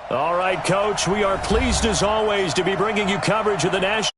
All right, Coach, we are pleased as always to be bringing you coverage of the national.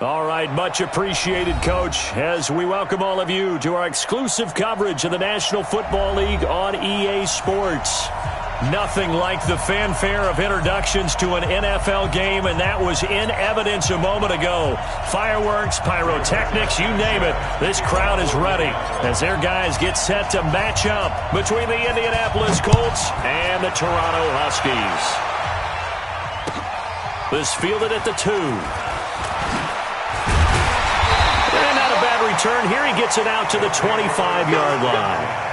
All right, much appreciated, Coach, as we welcome all of you to our exclusive coverage of the National Football League on EA Sports. Nothing like the fanfare of introductions to an NFL game, and that was in evidence a moment ago. Fireworks, pyrotechnics, you name it. This crowd is ready as their guys get set to match up between the Indianapolis Colts and the Toronto Huskies. This fielded at the 2. Return here, he gets it out to the 25-yard line.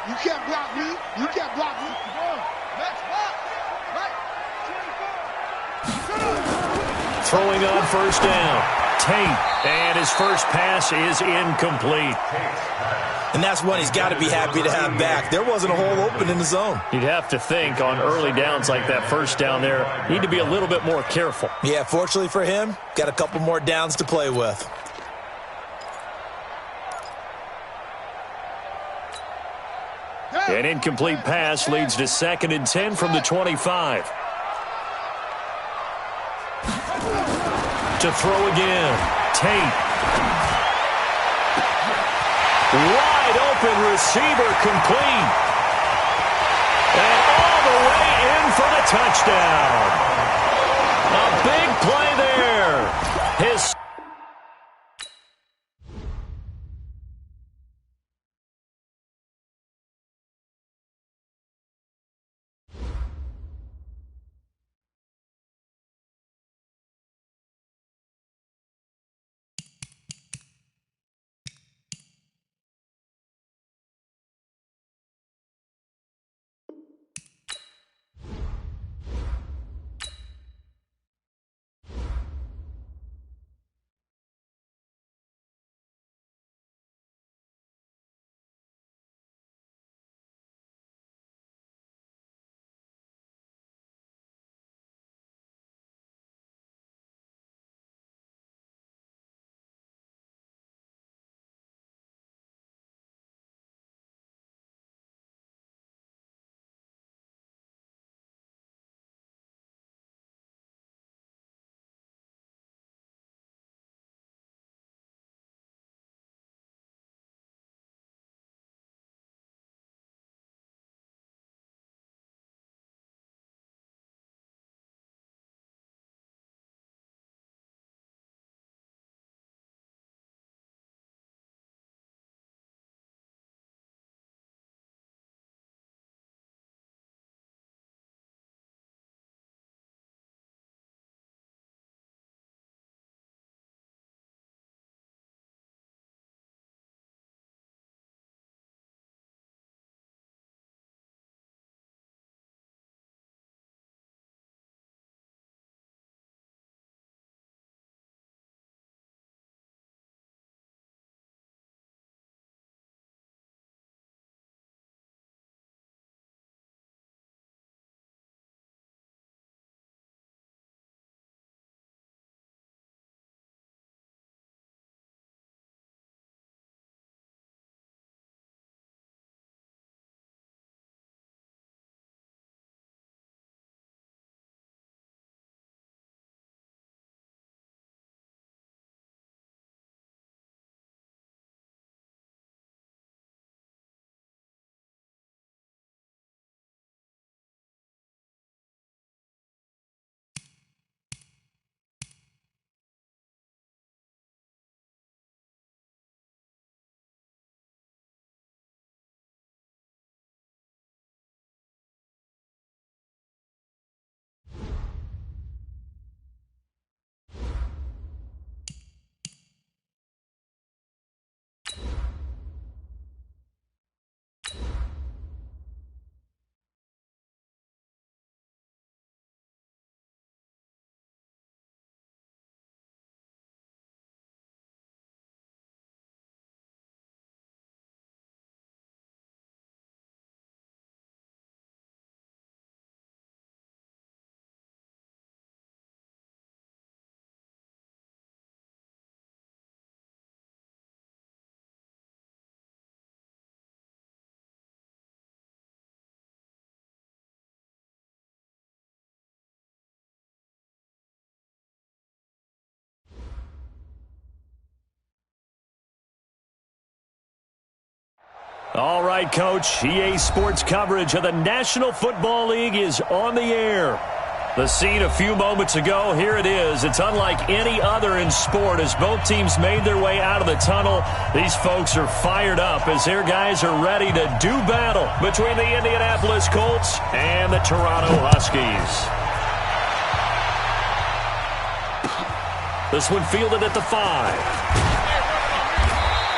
You can't block me. You can't block me. Next block. Right. Throwing on first down. Tate. And his first pass is incomplete. And that's one he's got to be happy to have back. There wasn't a hole open in the zone. You'd have to think on early downs like that first down there, need to be a little bit more careful. Yeah, fortunately for him, got a couple more downs to play with. An incomplete pass leads to 2nd and 10 from the 25. To throw again. Tate. Wide open receiver complete. And all the way in for the touchdown. A big play there. His All right, Coach. EA Sports coverage of the National Football League is on the air. The scene a few moments ago, here it is. It's unlike any other in sport as both teams made their way out of the tunnel. These folks are fired up as their guys are ready to do battle between the Indianapolis Colts and the Toronto Huskies. This one fielded at the 5.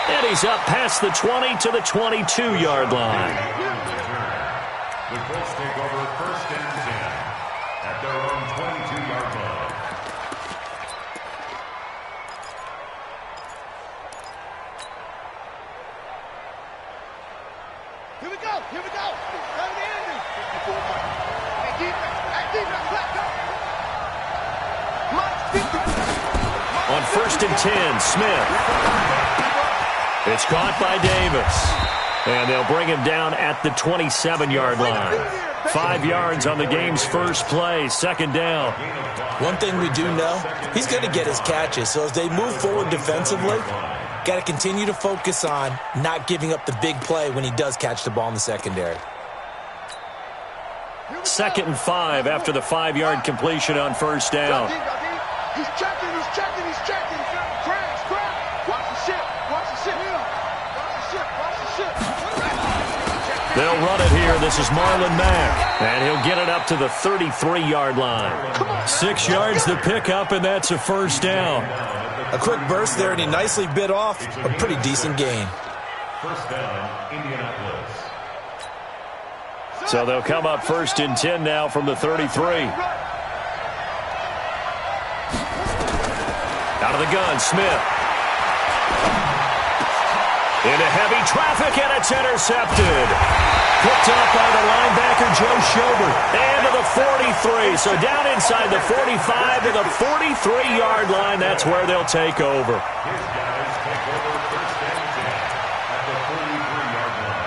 And he's up past the 20 to the 22-yard line. The Colts take over 1st and 10 at their own 22-yard line. Here we go. Here we go. Go to the ending. Hey, defense. Hey, defense. Let's go. On 1st and 10, Smith. It's caught by Davis. And they'll bring him down at the 27-yard line. 5 yards on the game's first play, 2nd down. One thing we do know, he's going to get his catches. So as they move forward defensively, got to continue to focus on not giving up the big play when he does catch the ball in the secondary. 2nd and 5 after the 5-yard completion on 1st down. He's checking. Crash. Watch the ship. Watch the ship. They'll run it here. This is Marlon Mack. And he'll get it up to the 33-yard line. 6 yards to pick up, and that's a 1st down. A quick burst there, and he nicely bit off a pretty decent gain. 1st down, Indianapolis. So they'll come up 1st and 10 now from the 33. Out of the gun, Smith. Into heavy traffic, and it's intercepted. Picked up by the linebacker, Joe Schobert. And to the 43. So down inside the 45 to the 43-yard line. That's where they'll take over. His guys take over 1st and 10 at the 43-yard line.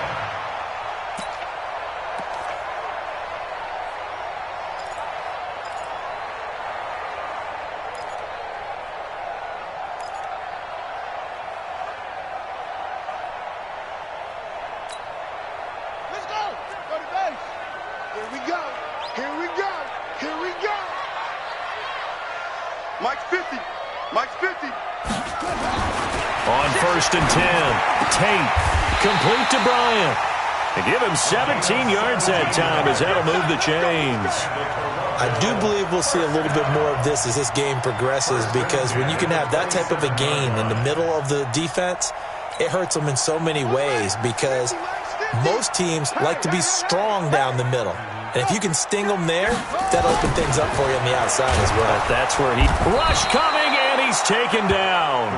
Mike's 50. On 1st and 10, Tate, complete to Bryant. They give him 17 yards that time as that'll move the chains. I do believe we'll see a little bit more of this as this game progresses, because when you can have that type of a gain in the middle of the defense, it hurts them in so many ways, because most teams like to be strong down the middle. And if you can sting them there, that'll open things up for you on the outside as well. That's where he... Rush coming, and he's taken down.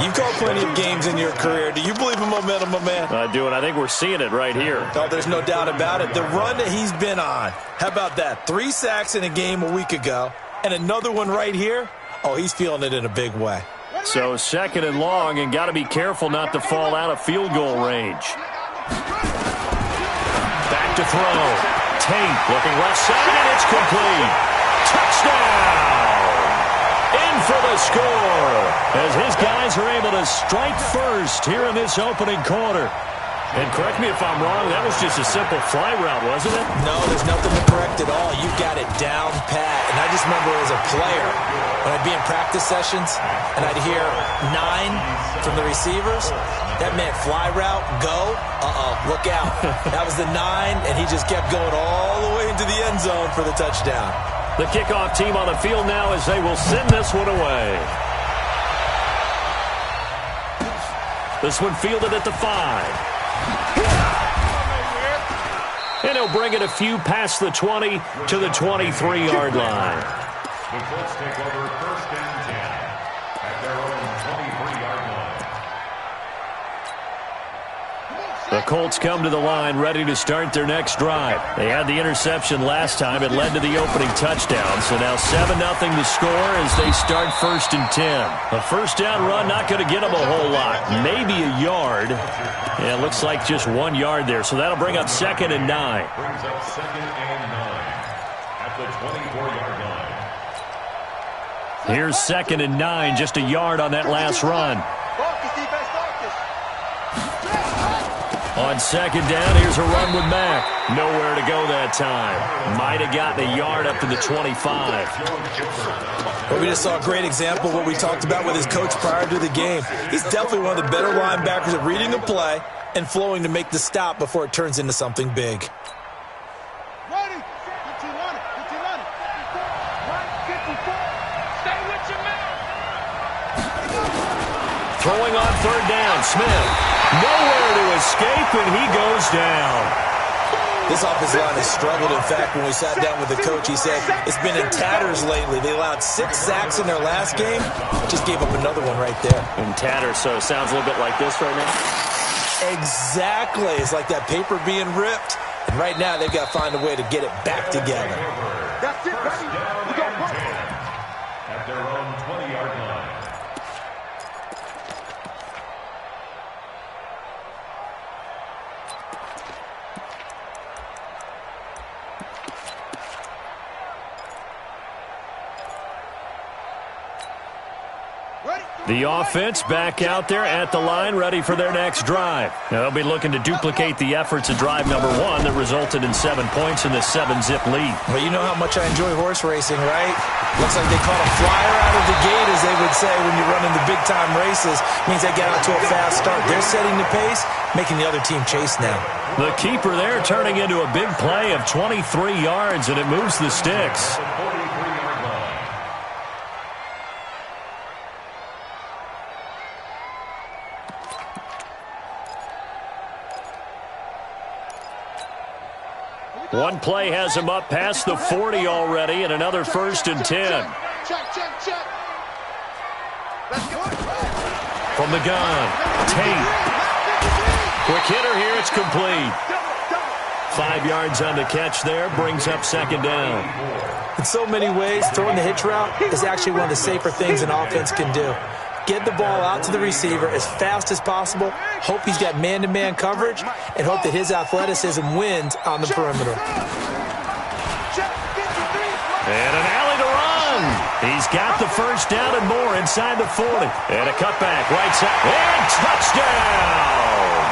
You've called plenty of games in your career. Do you believe in momentum, my man? I do, and I think we're seeing it right here. No, there's no doubt about it. The run that he's been on. How about that? 3 sacks in a game a week ago, and another one right here. Oh, he's feeling it in a big way. So 2nd and long, and got to be careful not to fall out of field goal range. Back to throw. Tate looking left side, and it's complete. Touchdown! In for the score as his guys are able to strike first here in this opening quarter. And correct me if I'm wrong, that was just a simple fly route, wasn't it? No, there's nothing to correct at all. You got it down pat. And I just remember as a player, when I'd be in practice sessions and I'd hear 9 from the receivers, that meant fly route, go, look out. That was the 9, and he just kept going all the way into the end zone for the touchdown. The kickoff team on the field now as they will send this one away. This one fielded at the 5. And he'll bring it a few past the 20 to the 23-yard line. The Colts take over 1st and 10 at their own 23-yard line. The Colts come to the line ready to start their next drive. They had the interception last time. It led to the opening touchdown. So now 7-0 to score as they start 1st and 10. A 1st down run not going to get them a whole lot. Maybe a yard. Yeah, it looks like just 1 yard there. So that'll bring up 2nd and 9. Brings up 2nd and 9 at the 24-yard line. Here's 2nd and 9, just a yard on that last run. On second down, here's a run with Mack. Nowhere to go that time. Might have gotten a yard up to the 25. Well, we just saw a great example of what we talked about with his coach prior to the game. He's definitely one of the better linebackers at reading a play and flowing to make the stop before it turns into something big. Ready. Get your money. Get your money. 54. Stay with your man. Throwing on third down, Smith. Nowhere to escape, and he goes down. This offensive line has struggled. In fact, when we sat down with the coach, he said it's been in tatters lately. They allowed 6 sacks in their last game. Just gave up another one right there. In tatters, so it sounds a little bit like this right now. Exactly. It's like that paper being ripped. And right now, they've got to find a way to get it back together. That's it, baby. We got one. At their own 20-yard line. The offense back out there at the line, ready for their next drive. Now, they'll be looking to duplicate the efforts of drive number 1 that resulted in 7 points in the 7-zip lead. Well, you know how much I enjoy horse racing, right? Looks like they caught a flyer out of the gate, as they would say when you're running the big-time races. Means they get out to a fast start. They're setting the pace, making the other team chase now. The keeper there turning into a big play of 23 yards, and it moves the sticks. One play has him up past the 40 already, and another 1st and 10. Check. Let's go. From the gun, Tate. Quick hitter here, it's complete. 5 yards on the catch there, brings up second down. In so many ways, throwing the hitch route is actually one of the safer things an offense can do. Get the ball out to the receiver as fast as possible, hope he's got man-to-man coverage, and hope that his athleticism wins on the perimeter. And an alley to run. He's got the first down and more inside the 40. And a cutback, right side, and touchdown!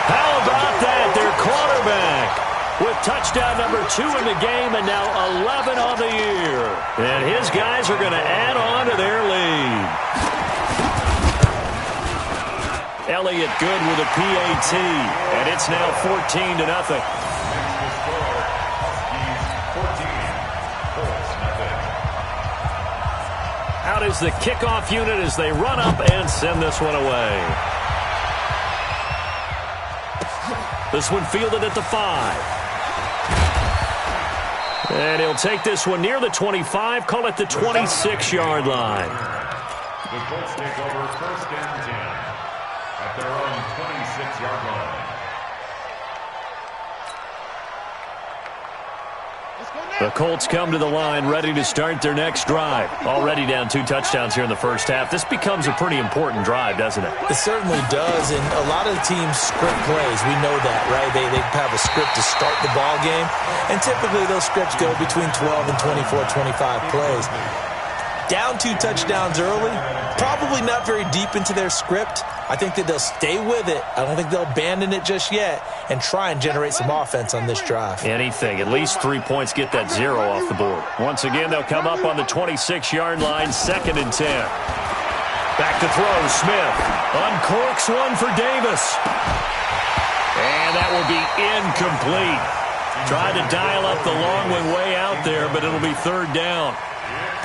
How about that? Their quarterback with touchdown number 2 in the game and now 11 on the year. And his guys are going to add on to their lead. Elliott good with a PAT, and it's now 14-0. Out is the kickoff unit as they run up and send this one away. This one fielded at the 5. And he'll take this one near the 25, call it the 26-yard line. The Colts take over 1st and 10 at their own 26-yard line. The Colts come to the line ready to start their next drive. Already down 2 touchdowns here in the first half. This becomes a pretty important drive, doesn't it? It certainly does, and a lot of the teams script plays. We know that, right? They have a script to start the ball game, and typically those scripts go between 12 and 24, 25 plays. Down 2 touchdowns early, probably not very deep into their script. I think that they'll stay with it. I don't think they'll abandon it just yet and try and generate some offense on this drive. Anything. At least 3 points, get that 0 off the board. Once again, they'll come up on the 26-yard line, 2nd and 10. Back to throw, Smith. Uncorks one for Davis. And that will be incomplete. Tried to dial up the long one way out there, but it'll be 3rd down.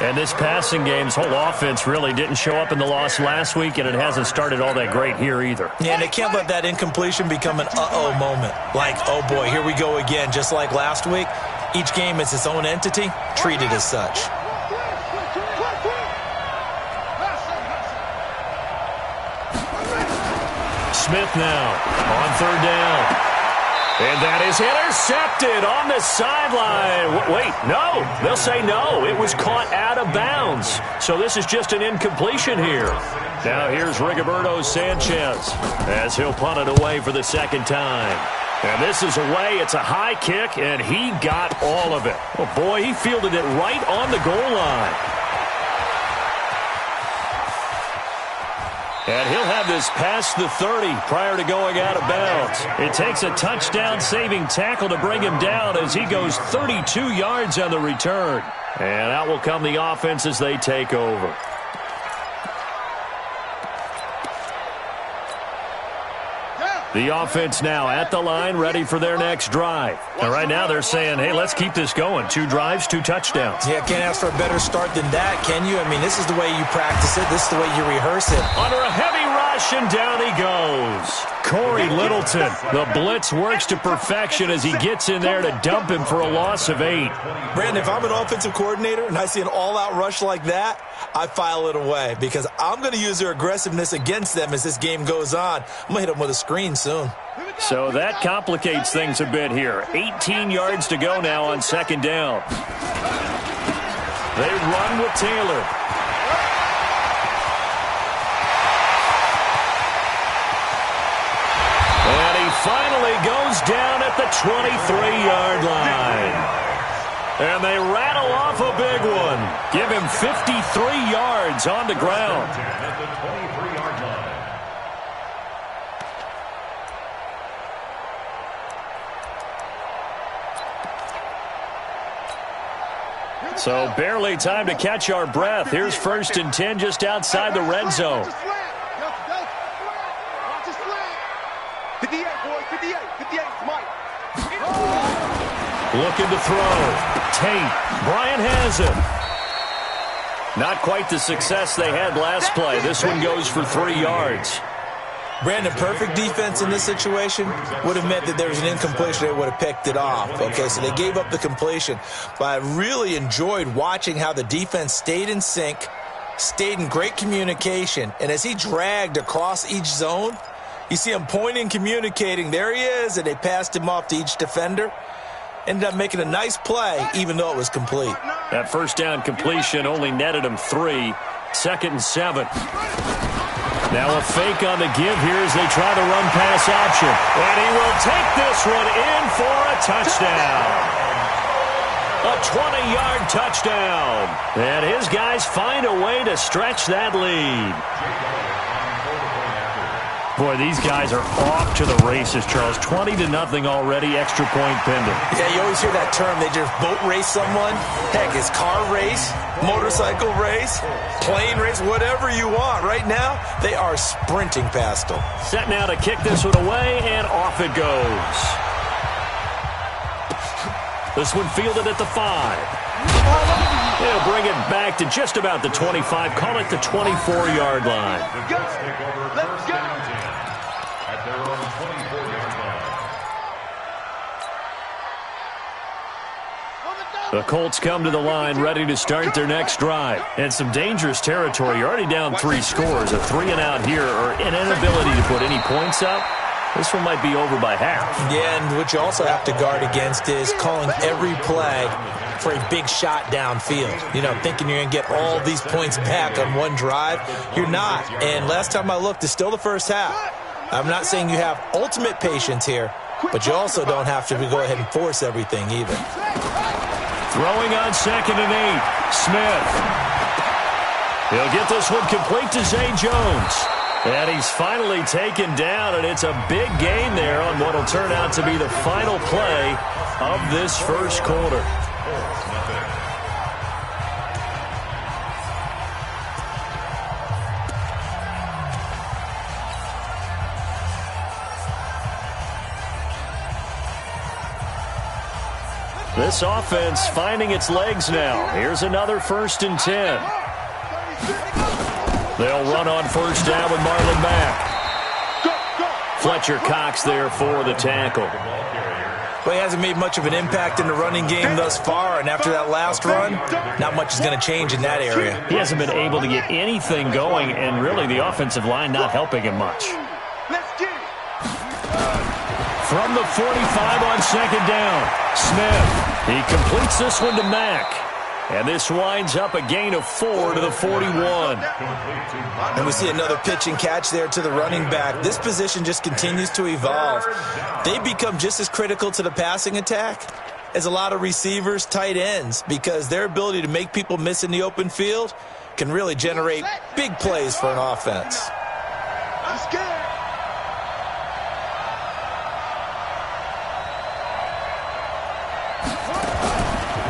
And this passing game's whole offense really didn't show up in the loss last week, and it hasn't started all that great here either. Yeah, and they can't let that incompletion become an uh-oh moment. Like, oh boy, here we go again, just like last week. Each game is its own entity, treated as such. Smith now on 3rd down. And that is intercepted on the sideline. Wait, no. They'll say no. It was caught out of bounds. So this is just an incompletion here. Now here's Rigoberto Sanchez as he'll punt it away for the 2nd time. And this is away. It's a high kick, and he got all of it. Oh, boy, he fielded it right on the goal line. And he'll have this past the 30 prior to going out of bounds. It takes a touchdown-saving tackle to bring him down as he goes 32 yards on the return. And out will come the offense as they take over. The offense now at the line, ready for their next drive. And right now they're saying, hey, let's keep this going. 2 drives, 2 touchdowns. Yeah, can't ask for a better start than that, can you? I mean, this is the way you practice it. This is the way you rehearse it. Under a heavy rush, and down he goes. Corey Littleton. The blitz works to perfection as he gets in there to dump him for a loss of 8. Brandon, if I'm an offensive coordinator and I see an all-out rush like that, I file it away because I'm going to use their aggressiveness against them as this game goes on. I'm going to hit them with a screen soon. So that complicates things a bit here. 18 yards to go now on second down. They run with Taylor. And he finally goes down at the 23-yard line. And they rattle off a big one. Give him 53 yards on the ground. At the 23-yard line. So barely time to catch our breath. Here's 1st and 10 just outside the red zone. 58, boys, 58, 58, Mike. Looking to throw. Tate. Bryant has it. Not quite the success they had last play. This one goes for 3 yards. Brandon, perfect defense in this situation would have meant that there was an incompletion. They would have picked it off. Okay, so they gave up the completion. But I really enjoyed watching how the defense stayed in sync, stayed in great communication, and as he dragged across each zone, you see him pointing, communicating. There he is, and they passed him off to each defender. Ended up making a nice play, even though it was complete. That first down completion only netted him 3. 2nd and 7. Now a fake on the give here as they try the run-pass option. And he will take this one in for a touchdown. A 20-yard touchdown. And his guys find a way to stretch that lead. Boy, these guys are off to the races, Charles. 20-0 already, extra point pending. Yeah, you always hear that term. They just boat race someone. Heck, it's car race, motorcycle race, plane race, whatever you want. Right now, they are sprinting past them. Set now to kick this one away, and off it goes. This one fielded at the 5. They'll bring it back to just about the 25. Call it the 24-yard line. Let's go. At their own 24-yard line. The Colts come to the line ready to start their next drive. And some dangerous territory. You're already down 3 scores. A 3-and-out here or an inability to put any points up. This one might be over by half. Yeah, and what you also have to guard against is calling every play for a big shot downfield. You know, thinking you're going to get all these points back on one drive. You're not. And last time I looked, it's still the first half. I'm not saying you have ultimate patience here, but you also don't have to go ahead and force everything either. Throwing on 2nd and 8. Smith. He'll get this one complete to Zay Jones. And he's finally taken down, and it's a big gain there on what will turn out to be the final play of this first quarter. This offense finding its legs now. Here's another 1st and 10. They'll run on first down with Marlon Mack. Fletcher Cox there for the tackle. Well, he hasn't made much of an impact in the running game thus far, and after that last run, not much is going to change in that area. He hasn't been able to get anything going, and really the offensive line not helping him much. From the 45 on 2nd down, Smith. He completes this one to Mack. And this winds up a gain of 4 to the 41. And we see another pitch and catch there to the running back. This position just continues to evolve. They become just as critical to the passing attack as a lot of receivers, tight ends, because their ability to make people miss in the open field can really generate big plays for an offense.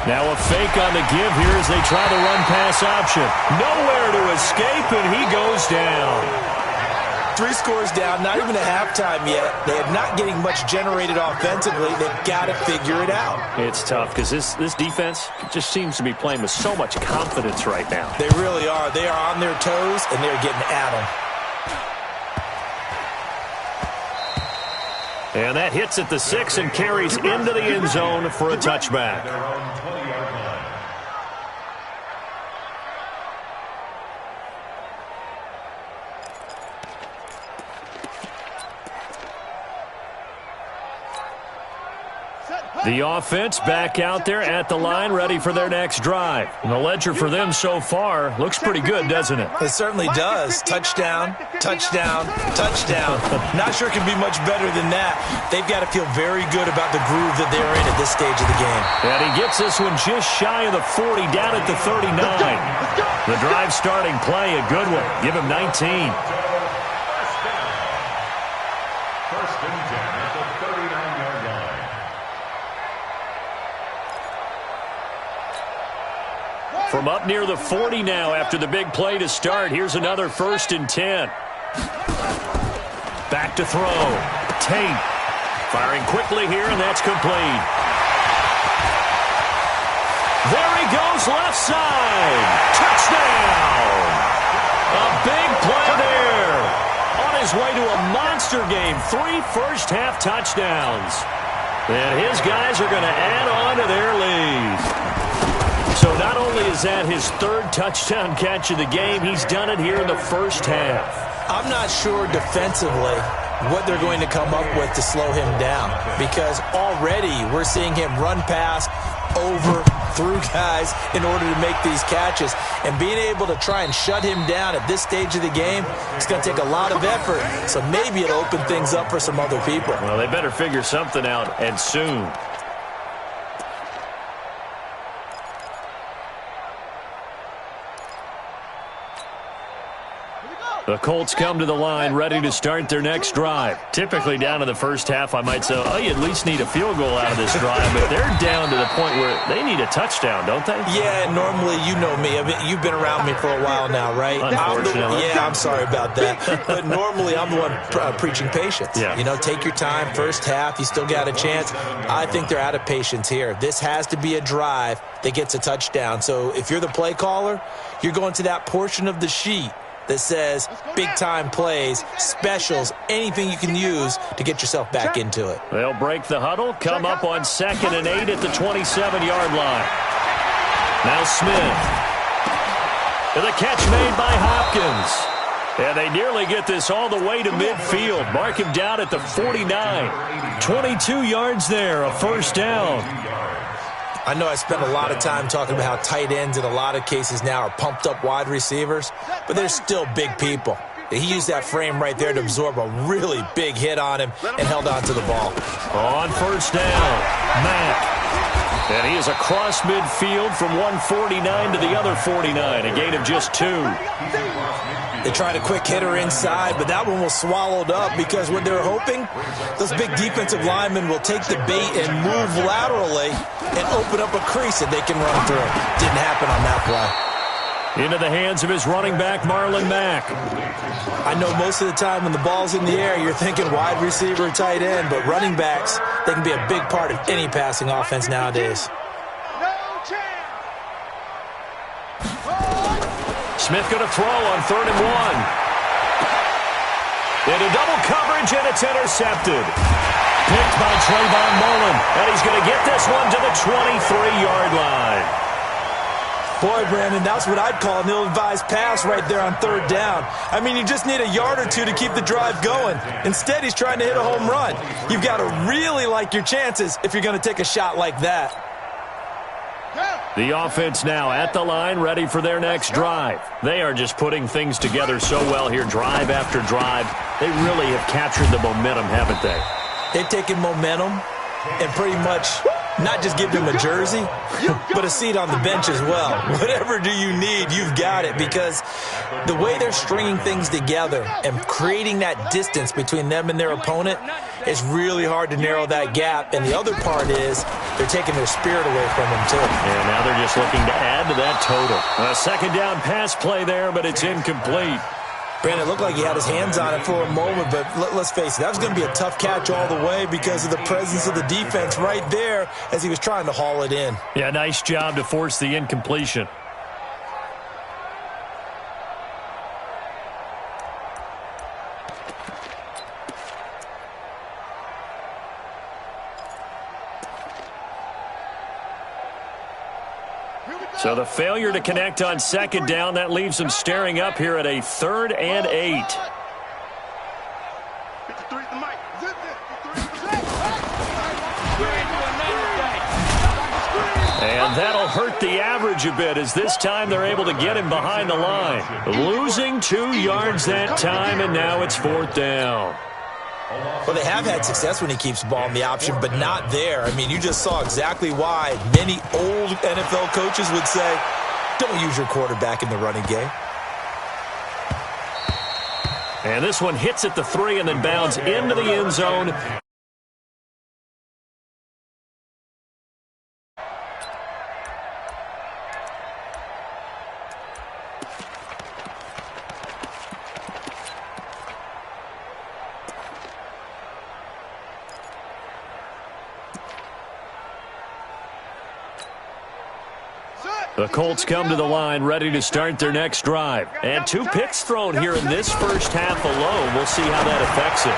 Now a fake on the give here as they try the run-pass option. Nowhere to escape, and he goes down. 3 scores down, not even at halftime yet. They are not getting much generated offensively. They've got to figure it out. It's tough because this defense just seems to be playing with so much confidence right now. They really are. They are on their toes, and they're getting at them. And that hits at the 6 and carries into the end zone for a touchback. Their own 20-yard line. The offense back out there at the line, ready for their next drive. And the ledger for them so far looks pretty good, doesn't it? It certainly does. Touchdown, touchdown, touchdown. Not sure it can be much better than that. They've got to feel very good about the groove that they're in at this stage of the game. And he gets this one just shy of the 40, down at the 39. The drive starting play, a good one. Give him 19. First and 10 at the 39-yard line. From up near the 40 now after the big play to start. Here's another 1st and 10. Back to throw. Tate firing quickly here, and that's complete. There he goes, left side. Touchdown! A big play there. On his way to a monster game. 3 first-half touchdowns. And his guys are going to add on to their lead. So not only is that his 3rd touchdown catch of the game, he's done it here in the first half. I'm not sure defensively what they're going to come up with to slow him down, because already we're seeing him run past, over, through guys in order to make these catches. And being able to try and shut him down at this stage of the game, it's going to take a lot of effort. So maybe it'll open things up for some other people. Well, they better figure something out, and soon. The Colts come to the line ready to start their next drive. Typically down in the first half, I might say, oh, you at least need a field goal out of this drive. But they're down to the point where they need a touchdown, don't they? Yeah, normally, you know me. I mean, you've been around me for a while now, right? Unfortunately. I'm sorry about that. But normally, I'm the one preaching patience. Yeah. You know, take your time. First half, you still got a chance. I think they're out of patience here. This has to be a drive that gets a touchdown. So if you're the play caller, you're going to that portion of the sheet that says big-time plays, specials, anything you can use to get yourself back into it. They'll break the huddle, come up on 2nd and 8 at the 27-yard line. Now Smith. And the catch made by Hopkins. And they nearly get this all the way to midfield. Mark him down at the 49. 22 yards there, a first down. I know I spent a lot of time talking about how tight ends in a lot of cases now are pumped up wide receivers, but they're still big people. He used that frame right there to absorb a really big hit on him and held on to the ball. On first down, Mack. And he is across midfield from one 49 to the other 49, a gain of just 2. They tried a quick hitter inside, but that one was swallowed up because what they're hoping, those big defensive linemen will take the bait and move laterally and open up a crease that they can run through. Didn't happen on that play. Into the hands of his running back, Marlon Mack. I know most of the time when the ball's in the air, you're thinking wide receiver, tight end, but running backs, they can be a big part of any passing offense nowadays. Smith going to throw on 3rd and 1. Into double coverage, and it's intercepted. Picked by Trayvon Mullen, and he's going to get this one to the 23-yard line. Boy, Brandon, that's what I'd call an ill-advised pass right there on 3rd down. I mean, you just need a yard or two to keep the drive going. Instead, he's trying to hit a home run. You've got to really like your chances if you're going to take a shot like that. The offense now at the line, ready for their next drive. They are just putting things together so well here, drive after drive. They really have captured the momentum, haven't they? They've taken momentum and pretty much not just give him a jersey, but a seat on the bench as well. Whatever do you need, you've got it, because the way they're stringing things together and creating that distance between them and their opponent is really hard to narrow that gap. And the other part is they're taking their spirit away from them, too. And now they're just looking to add to that total. A second down pass play there, but it's incomplete. Brandon, it looked like he had his hands on it for a moment, but let's face it, that was going to be a tough catch all the way because of the presence of the defense right there as he was trying to haul it in. Yeah, nice job to force the incompletion. So the failure to connect on second down, that leaves them staring up here at a 3rd and 8. And that'll hurt the average a bit as this time they're able to get him behind the line. Losing 2 yards that time, and now it's 4th down. Well, they have had success when he keeps the ball in the option, but not there. I mean, you just saw exactly why many old NFL coaches would say, don't use your quarterback in the running game. And this one hits at the 3 and then bounds into the end zone. The Colts come to the line ready to start their next drive. And 2 picks thrown here in this first half alone. We'll see how that affects it.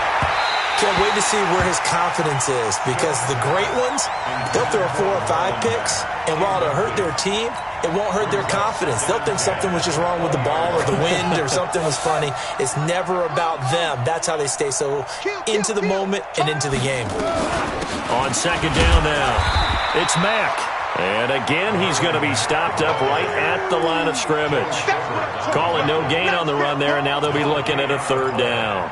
Can't wait to see where his confidence is, because the great ones, they'll throw 4 or 5 picks, and while it'll hurt their team, it won't hurt their confidence. They'll think something was just wrong with the ball or the wind or something was funny. It's never about them. That's how they stay so into the moment and into the game. On second down now, it's Mack. And again, he's going to be stopped up right at the line of scrimmage. Calling no gain on the run there, and now they'll be looking at a 3rd down.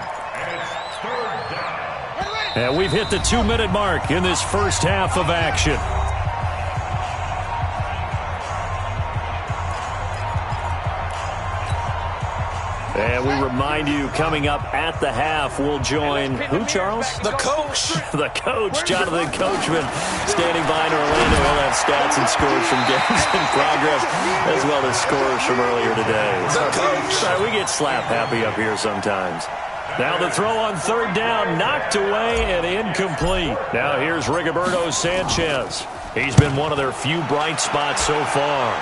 And we've hit the 2-minute mark in this first half of action. And we remind you, coming up at the half, we'll join who, Charles? The coach. The coach, Jonathan Coachman, standing by in Orlando. We'll have stats and scores from games in progress, as well as scores from earlier today. The coach. We get slap happy up here sometimes. Now the throw on 3rd down, knocked away and incomplete. Now here's Rigoberto Sanchez. He's been one of their few bright spots so far.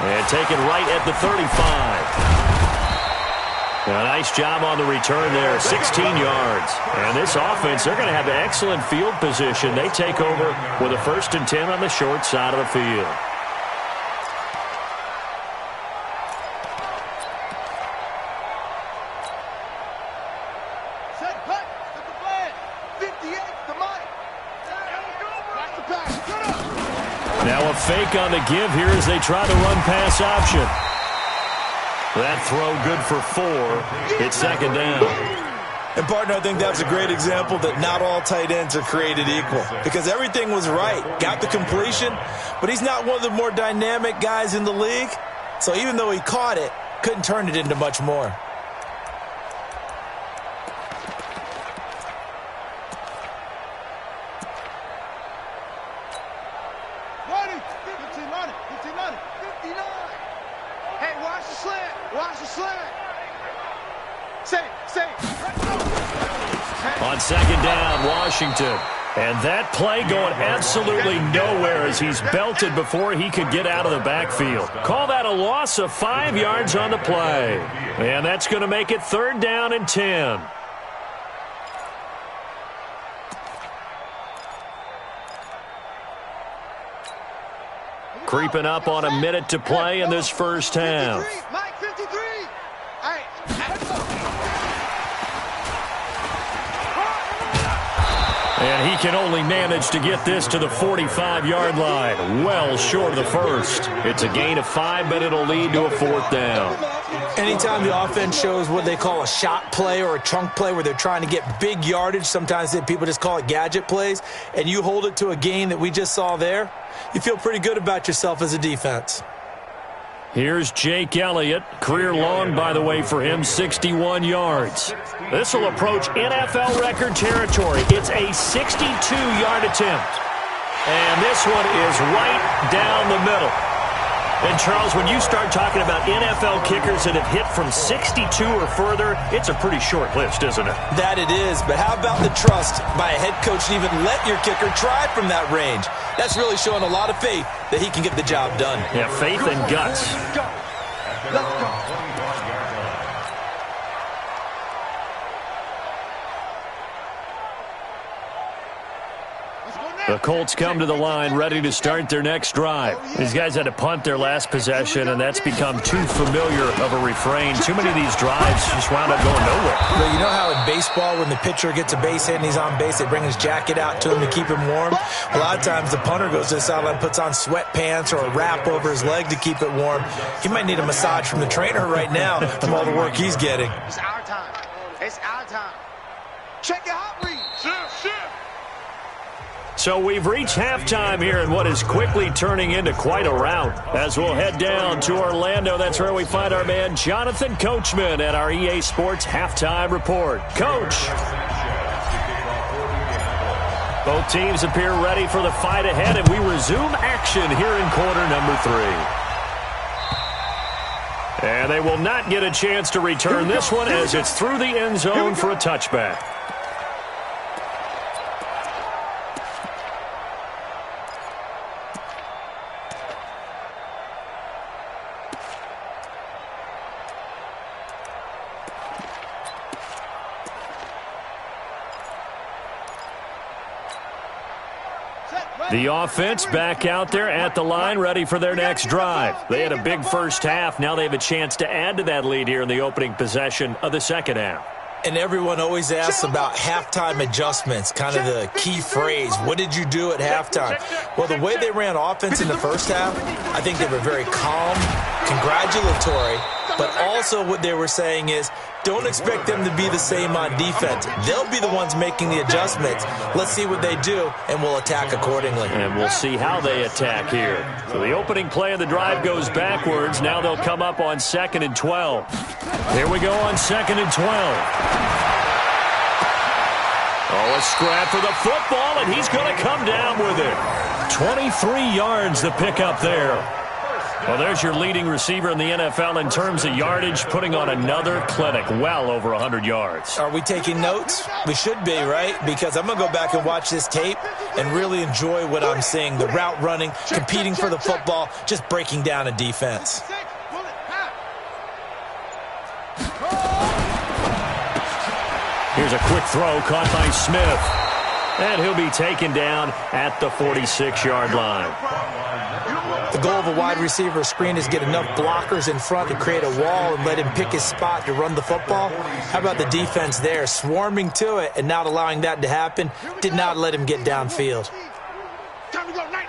And taken right at the 35. A nice job on the return there, 16 yards. And this offense, they're going to have excellent field position. They take over with a 1st and 10 on the short side of the field. Set, cut, set the flag. 58, the mic. Watch the pass. Get up. Now a fake on the give here as they try to run pass option. That throw good for 4. It's 2nd down. And, partner, I think that's a great example that not all tight ends are created equal, because everything was right. Got the completion, but he's not one of the more dynamic guys in the league. So even though he caught it, couldn't turn it into much more. On 2nd down, Washington. And that play going absolutely nowhere as he's belted before he could get out of the backfield. Call that a loss of 5 yards on the play. And that's going to make it 3rd down and 10. Creeping up on a minute to play in this first half. Mike, 53. And he can only manage to get this to the 45-yard line, well short of the first. It's a gain of 5, but it'll lead to a 4th down. Anytime the offense shows what they call a shot play or a chunk play where they're trying to get big yardage, sometimes people just call it gadget plays, and you hold it to a gain that we just saw there, you feel pretty good about yourself as a defense. Here's Jake Elliott. Career long, by the way, for him, 61 yards. This will approach NFL record territory. It's a 62-yard attempt. And this one is right down the middle. And, Charles, when you start talking about NFL kickers that have hit from 62 or further, it's a pretty short list, isn't it? That it is, but how about the trust by a head coach to even let your kicker try from that range? That's really showing a lot of faith that he can get the job done. Yeah, faith and guts. Let's go. The Colts come to the line ready to start their next drive. These guys had to punt their last possession, and that's become too familiar of a refrain. Too many of these drives just wound up going nowhere. But you know how in baseball, when the pitcher gets a base hit and he's on base, they bring his jacket out to him to keep him warm? A lot of times the punter goes to the sideline, puts on sweatpants or a wrap over his leg to keep it warm. He might need a massage from the trainer right now from all the work he's getting. It's our time. It's our time. Check your hot read. Shift. So we've reached halftime here in what is quickly turning into quite a rout. As we'll head down to Orlando, that's where we find our man Jonathan Coachman at our EA Sports Halftime Report. Coach. Both teams appear ready for the fight ahead, and we resume action here in quarter number 3. And they will not get a chance to return this one as it's through the end zone for a touchback. The offense back out there at the line, ready for their next drive. They had a big first half. Now they have a chance to add to that lead here in the opening possession of the second half. And everyone always asks about halftime adjustments, kind of the key phrase. What did you do at halftime? Well, the way they ran offense in the first half, I think they were very calm, congratulatory, but also what they were saying is, don't expect them to be the same on defense. They'll be the ones making the adjustments. Let's see what they do, and we'll attack accordingly. And we'll see how they attack here. So the opening play of the drive goes backwards. Now they'll come up on 2nd and 12. Here we go on 2nd and 12. Oh, a scrap for the football, and he's going to come down with it. 23 yards to pick up there. Well, there's your leading receiver in the NFL in terms of yardage, putting on another clinic, well over 100 yards. Are we taking notes? We should be, right? Because I'm going to go back and watch this tape and really enjoy what I'm seeing. The route running, competing for the football, just breaking down a defense. Here's a quick throw caught by Smith. And he'll be taken down at the 46-yard line. The goal of a wide receiver screen is get enough blockers in front to create a wall and let him pick his spot to run the football. How about the defense there, swarming to it and not allowing that to happen? Did not let him get downfield. Time to go, night.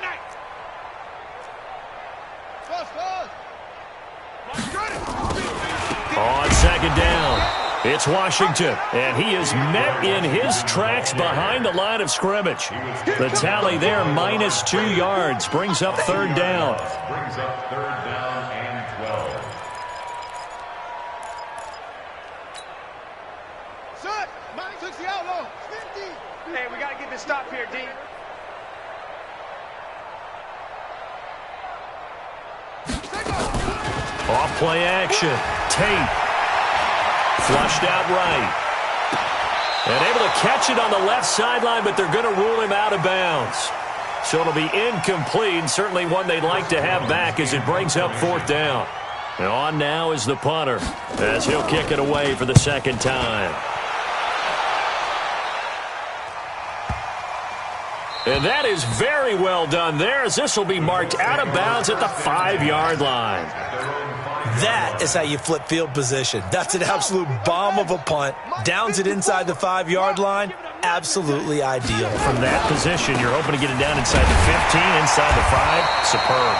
On 2nd down, it's Washington, and he is met in his tracks behind the line of scrimmage. The tally there, -2 yards, brings up 3rd down. Brings up 3rd down and 12. Son, mine took the outlaw. 50. Hey, we got to get this stop here, D. Off play action. Tate. Flushed out right. And able to catch it on the left sideline, but they're going to rule him out of bounds. So it'll be incomplete, and certainly one they'd like to have back as it brings up 4th down. And on now is the punter, as he'll kick it away for the 2nd time. And that is very well done there, as this will be marked out of bounds at the 5-yard line. That is how you flip field position. That's an absolute bomb of a punt. Downs it inside the 5-yard line. Absolutely ideal. From that position, you're hoping to get it down inside the 15, inside the 5. Superb.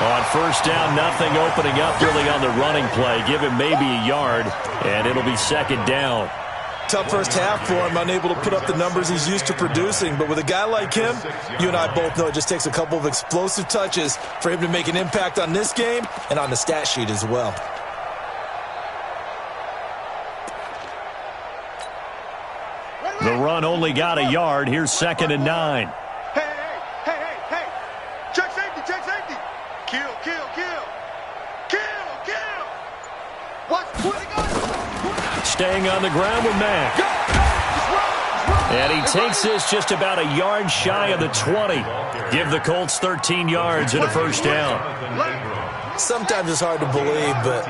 On first down, nothing opening up really on the running play. Give him maybe a yard, and it'll be second down. Tough first half for him, unable to put up the numbers he's used to producing. But with a guy like him, you and I both know it just takes a couple of explosive touches for him to make an impact on this game and on the stat sheet as well. The run only got a yard. Here's second and 9. Hey. Check safety. Kill. What's putting on? Staying on the ground with Mack. And he takes this just about a yard shy of the 20. Give the Colts 13 yards and a first down. Sometimes it's hard to believe, but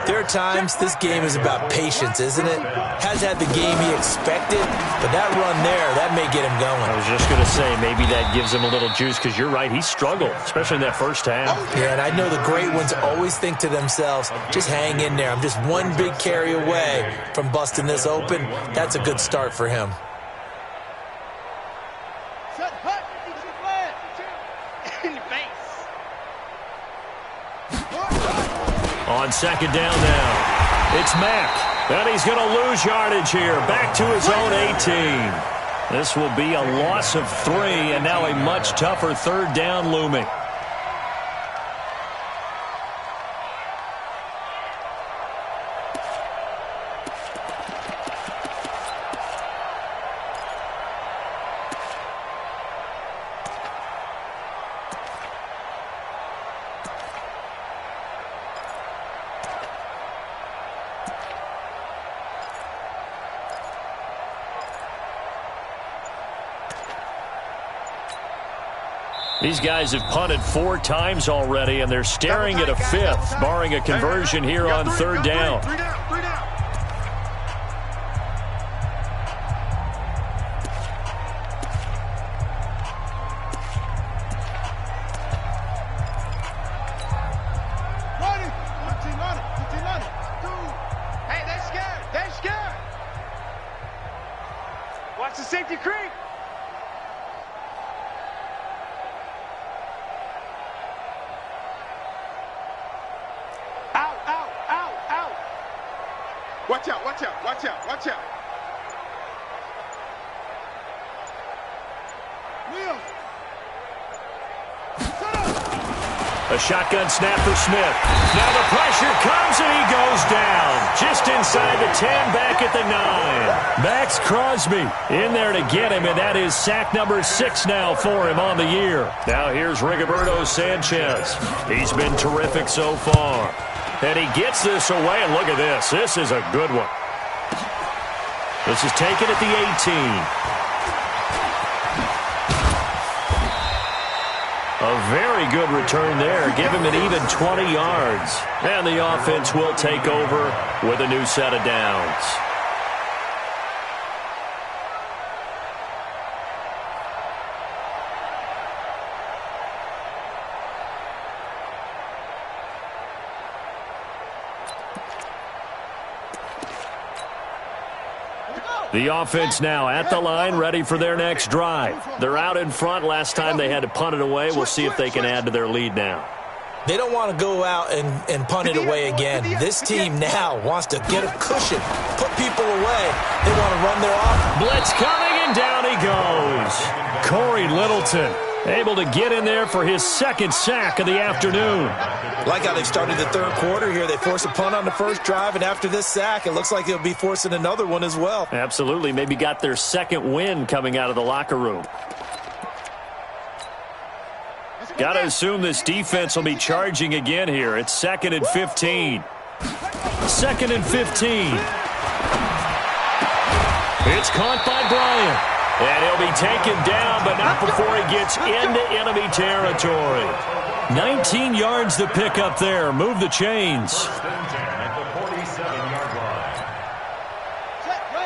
there are times this game is about patience, isn't it? Has had the game he expected, but that run there, that may get him going. I was just going to say, maybe that gives him a little juice, because you're right, he struggled, especially in that first half. Yeah, and I know the great ones always think to themselves, just hang in there. I'm just one big carry away from busting this open. That's a good start for him. On second down now, it's Mack, and he's going to lose yardage here, back to his own 18. This will be a loss of 3, and now a much tougher third down looming. These guys have punted 4 times already, and they're staring at a 5th, barring a conversion here on third down. Three down. Hey, they're scared. Watch the safety creep. Out. Watch out. Wheels. A shotgun snap for Smith. Now the pressure comes, and he goes down. Just inside the 10, back at the 9. Max Crosby in there to get him, and that is sack number 6 now for him on the year. Now here's Rigoberto Sanchez. He's been terrific so far. And he gets this away, and look at this. This is a good one. This is taken at the 18. A very good return there. Give him an even 20 yards. And the offense will take over with a new set of downs. The offense now at the line, ready for their next drive. They're out in front. Last time they had to punt it away. We'll see if they can add to their lead now. They don't want to go out and punt it away again. This team now wants to get a cushion, put people away. They want to run their off. Blitz coming, and down he goes. Corey Littleton able to get in there for his second sack of the afternoon. Like how they've started the third quarter here. They force a punt on the first drive, and after this sack, it looks like they'll be forcing another one as well. Absolutely. Maybe got their second win coming out of the locker room. Got to assume this defense will be charging again here. It's 2nd and 15. 2nd and 15. It's caught by Bryant. And he'll be taken down, but not before he gets into enemy territory. 19 yards to pick up there. Move the chains.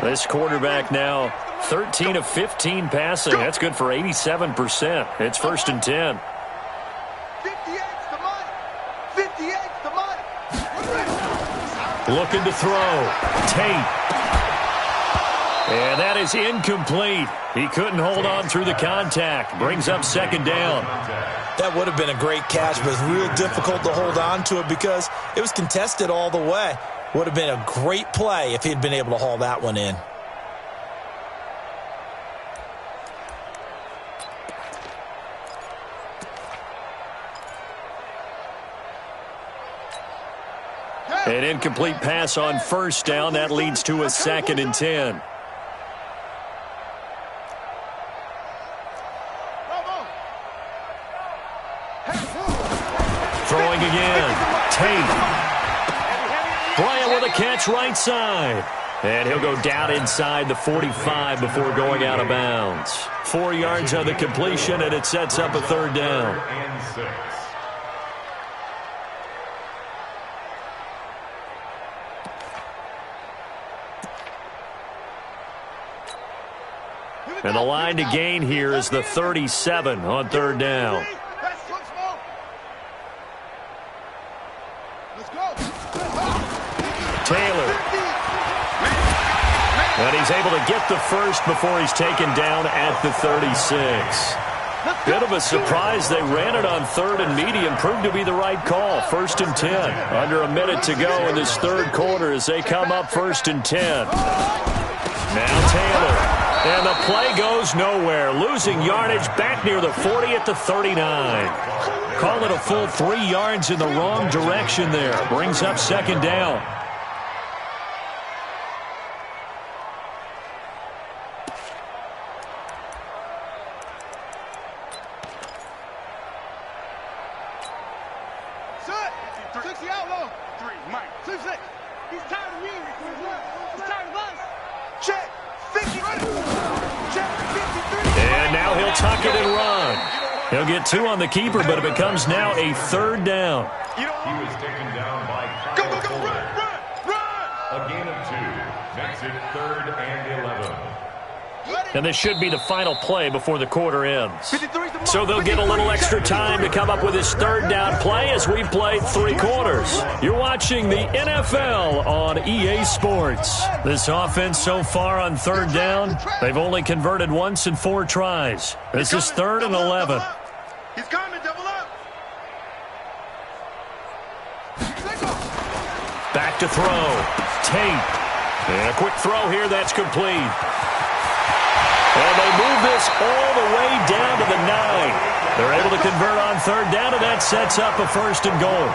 This quarterback now 13 of 15 passing. That's good for 87%. It's 1st and 10. 58's the money. 58's the money. Looking to throw. Tate. And that is incomplete. He couldn't hold on through the contact. Brings up 2nd down. That would have been a great catch, but it's real difficult to hold on to it because it was contested all the way. Would have been a great play if he'd been able to haul that one in. An incomplete pass on first down. That leads to a 2nd and 10. Throwing again. Tate. Bryant with a catch right side. And he'll go down inside the 45 before going out of bounds. 4 yards on the completion, and it sets up a 3rd down. And the line to gain here is the 37 on 3rd down. Taylor. And he's able to get the first before he's taken down at the 36. Bit of a surprise. They ran it on 3rd and medium. Proved to be the right call. 1st and 10. Under a minute to go in this 3rd quarter as they come up 1st and 10. Now Taylor. And the play goes nowhere. Losing yardage back near the 40 at the 39. Call it a full 3 yards in the wrong direction there. Brings up 2nd down. He'll get 2 on the keeper, but it becomes now a 3rd down. He was taken down by Kyle Fuller. A gain of 2 makes it 3rd and 11. And this should be the final play before the quarter ends. So they'll get a little extra time to come up with his 3rd down play as we've played 3 quarters. You're watching the NFL on EA Sports. This offense so far on 3rd down, they've only converted once in 4 tries. This is 3rd and 11. He's coming, double up. Back to throw. Tate. And a quick throw here that's complete. And they move this all the way down to the 9. They're able to convert on 3rd down, and that sets up a 1st and goal.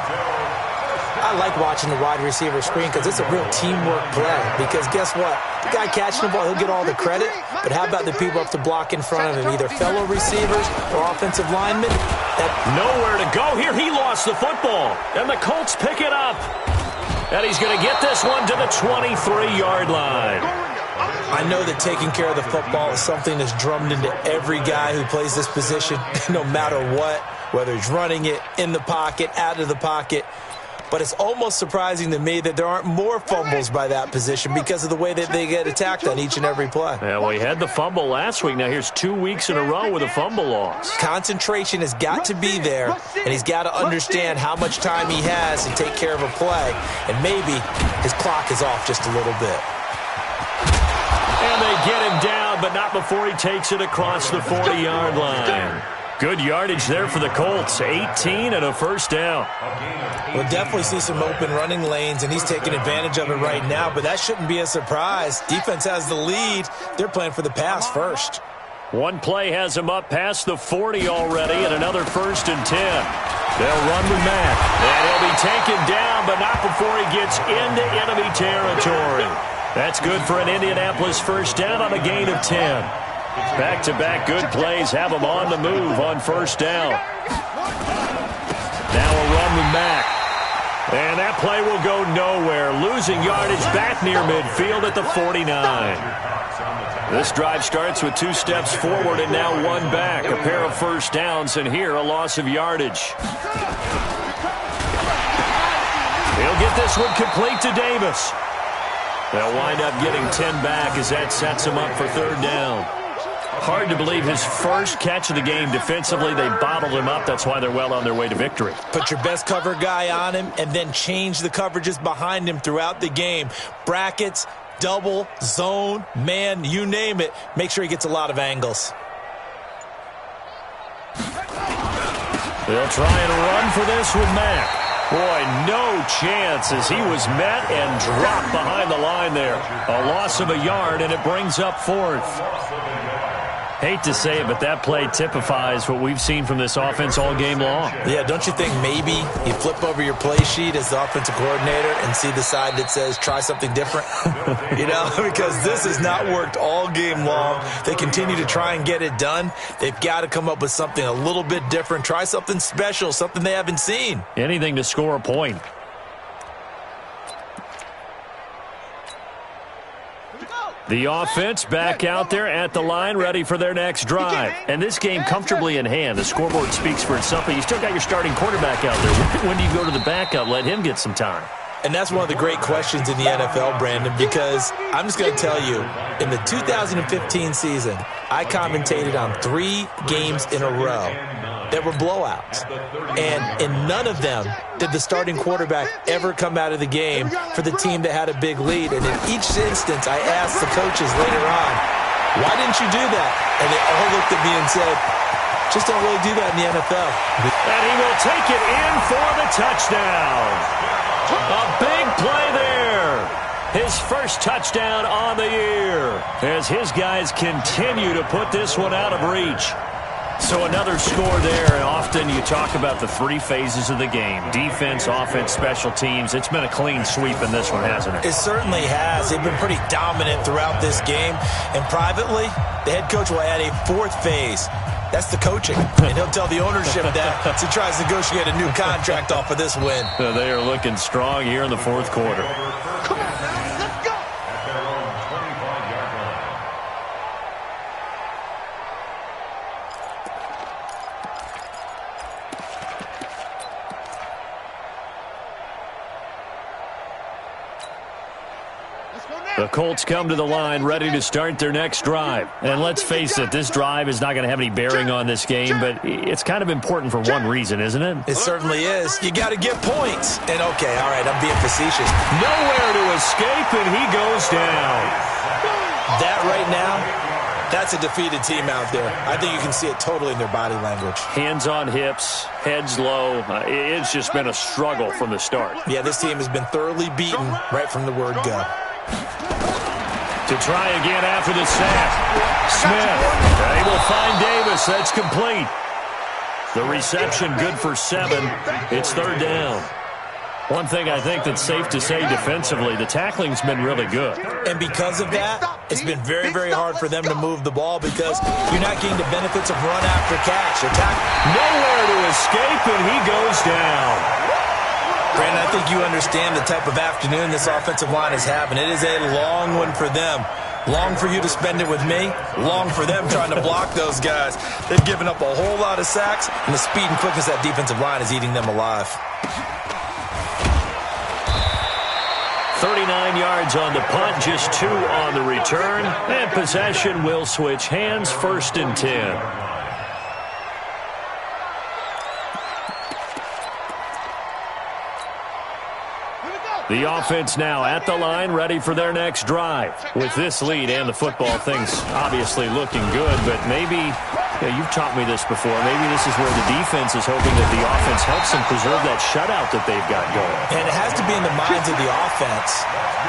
I like watching the wide receiver screen because it's a real teamwork play. Because guess what? The guy catching the ball, he'll get all the credit. But how about the people up to block in front of him? Either fellow receivers or offensive linemen. Nowhere to go here. He lost the football. And the Colts pick it up. And he's going to get this one to the 23-yard line. I know that taking care of the football is something that's drummed into every guy who plays this position, no matter what, whether he's running it, in the pocket, out of the pocket. But it's almost surprising to me that there aren't more fumbles by that position because of the way that they get attacked on each and every play. Yeah, well, he had the fumble last week. Now here's 2 weeks in a row with a fumble loss. Concentration has got to be there, and he's got to understand how much time he has to take care of a play. And maybe his clock is off just a little bit. And they get him down, but not before he takes it across the 40-yard line. Good yardage there for the Colts. 18 and a 1st down. We'll definitely see some open running lanes, and he's taking advantage of it right now, but that shouldn't be a surprise. Defense has the lead. They're playing for the pass first. One play has him up past the 40 already, and another 1st and 10. They'll run with Mack. And he'll be taken down, but not before he gets into enemy territory. That's good for an Indianapolis 1st down on a gain of 10. Back-to-back good plays have him on the move on 1st down. Now a run with Mack. And that play will go nowhere. Losing yardage back near midfield at the 49. This drive starts with 2 steps forward and now 1 back. A pair of 1st downs, and here a loss of yardage. He'll get this one complete to Davis. They'll wind up getting 10 back as that sets him up for 3rd down. Hard to believe his first catch of the game defensively. They bottled him up. That's why they're well on their way to victory. Put your best cover guy on him and then change the coverages behind him throughout the game. Brackets, double, zone, man, you name it. Make sure he gets a lot of angles. They'll try and run for this with Mack. Boy, no chance as he was met and dropped behind the line there. A loss of a yard, and it brings up fourth. Hate to say it, but that play typifies what we've seen from this offense all game long. Yeah, don't you think maybe you flip over your play sheet as the offensive coordinator and see the side that says try something different? Because this has not worked all game long. They continue to try and get it done. They've got to come up with something a little bit different. Try something special, something they haven't seen. Anything to score a point. The offense back out there at the line, ready for their next drive. And this game comfortably in hand. The scoreboard speaks for itself, but you still got your starting quarterback out there. When do you go to the backup? Let him get some time. And that's one of the great questions in the NFL, Brandon, because I'm just going to tell you, in the 2015 season, I commentated on 3 games in a row that were blowouts. And in none of them did the starting quarterback ever come out of the game for the team that had a big lead. And in each instance, I asked the coaches later on, why didn't you do that? And they all looked at me and said, just don't really do that in the NFL. And he will take it in for the touchdown. A big play there. His first touchdown on the year as his guys continue to put this one out of reach. So another score there, and often you talk about the 3 phases of the game. Defense, offense, special teams. It's been a clean sweep in this one, hasn't it? It certainly has. They've been pretty dominant throughout this game. And privately, the head coach will add a 4th phase. That's the coaching. And he'll tell the ownership that as he tries to negotiate a new contract off of this win. They are looking strong here in the 4th quarter. Come on now, let's go. At their own 25-yard line. Let's go now. The Colts come to the line ready to start their next drive. And let's face it, this drive is not going to have any bearing on this game, but it's kind of important for one reason, isn't it? It certainly is. You got to get points. And, okay, all right, I'm being facetious. Nowhere to escape, and he goes down. That right now, that's a defeated team out there. I think you can see it totally in their body language. Hands on hips, heads low. It's just been a struggle from the start. Yeah, this team has been thoroughly beaten right from the word go. To try again after the sack. Smith able to find Davis. That's complete. The reception good for 7. It's 3rd down. One thing I think that's safe to say defensively, the tackling's been really good. And because of that, it's been very, very hard for them to move the ball because you're not getting the benefits of run after catch. Nowhere to escape, and he goes down. Brandon, I think you understand the type of afternoon this offensive line is having. It is a long one for them. Long for you to spend it with me. Long for them trying to block those guys. They've given up a whole lot of sacks, and the speed and quickness of that defensive line is eating them alive. 39 yards on the punt, just 2 on the return. And possession will switch hands, 1st and 10. The offense now at the line, ready for their next drive. With this lead and the football, things obviously looking good, but maybe, you've taught me this before, maybe this is where the defense is hoping that the offense helps them preserve that shutout that they've got going. And it has to be in the minds of the offense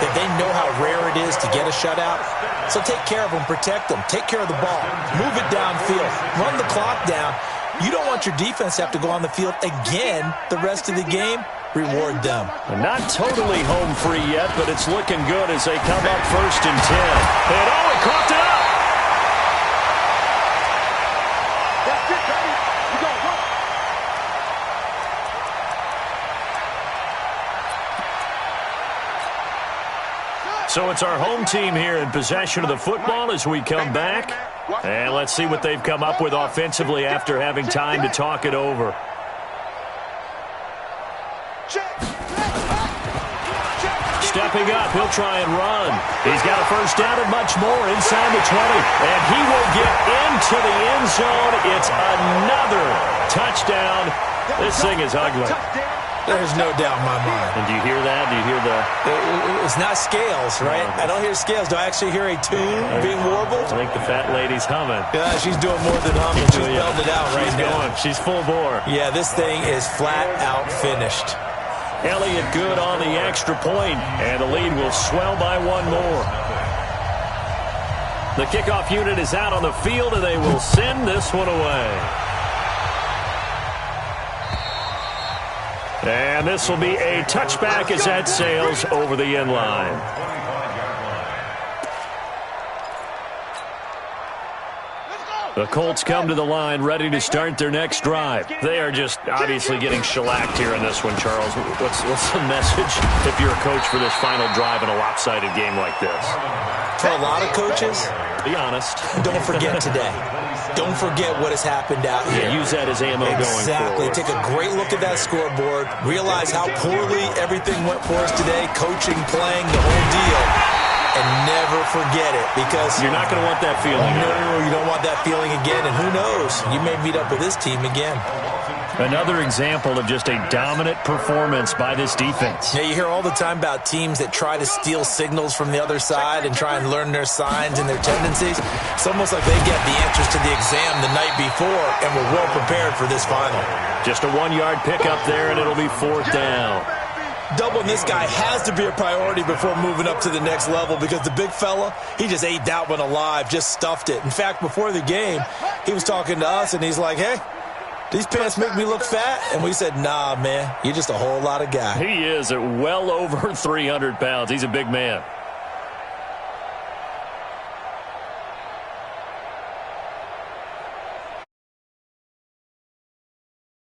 that they know how rare it is to get a shutout. So take care of them, protect them, take care of the ball, move it downfield, run the clock down. You don't want your defense to have to go on the field again the rest of the game. Reward them. Not totally home free yet, but it's looking good as they come up 1st and 10. And he coughed it up. That's it, baby. We go, run. So it's our home team here in possession of the football as we come back. And let's see what they've come up with offensively after having time to talk it over. Stepping up, he'll try and run. He's got a 1st down and much more inside the 20. And he will get into the end zone. It's another touchdown. This thing is ugly. There's no doubt in my mind. And do you hear that? Do you hear the... It's not scales, right? I don't hear scales. Do I actually hear a tune being warbled? I think the fat lady's humming. Yeah, she's doing more than humming. She's belting it out right now. Going. She's full bore. Yeah, this thing is flat out finished. Elliott good on the extra point, and the lead will swell by one more. The kickoff unit is out on the field, and they will send this one away. And this will be a touchback as that sails over the end line. The Colts come to the line ready to start their next drive. They are just obviously getting shellacked here in this one, Charles. What's the message if you're a coach for this final drive in a lopsided game like this? For a lot of coaches, be honest. Don't forget today. Don't forget what has happened out here. Yeah, use that as ammo going forward. Exactly. Take a great look at that scoreboard. Realize how poorly everything went for us today. Coaching, playing, the whole deal. And never forget it, because you're not going to want that feeling. No, you don't want that feeling again. And who knows? You may meet up with this team again. Another example of just a dominant performance by this defense. Yeah, you hear all the time about teams that try to steal signals from the other side and try and learn their signs and their tendencies. It's almost like they get the answers to the exam the night before and were well prepared for this final. Just a 1-yard pickup there, and it'll be 4th down. Doubling this guy has to be a priority before moving up to the next level, because the big fella, he just ate that one alive, just stuffed it. In fact, before the game, he was talking to us, and he's like, hey, these pants make me look fat? And we said, nah, man, you're just a whole lot of guy. He is at well over 300 pounds. He's a big man.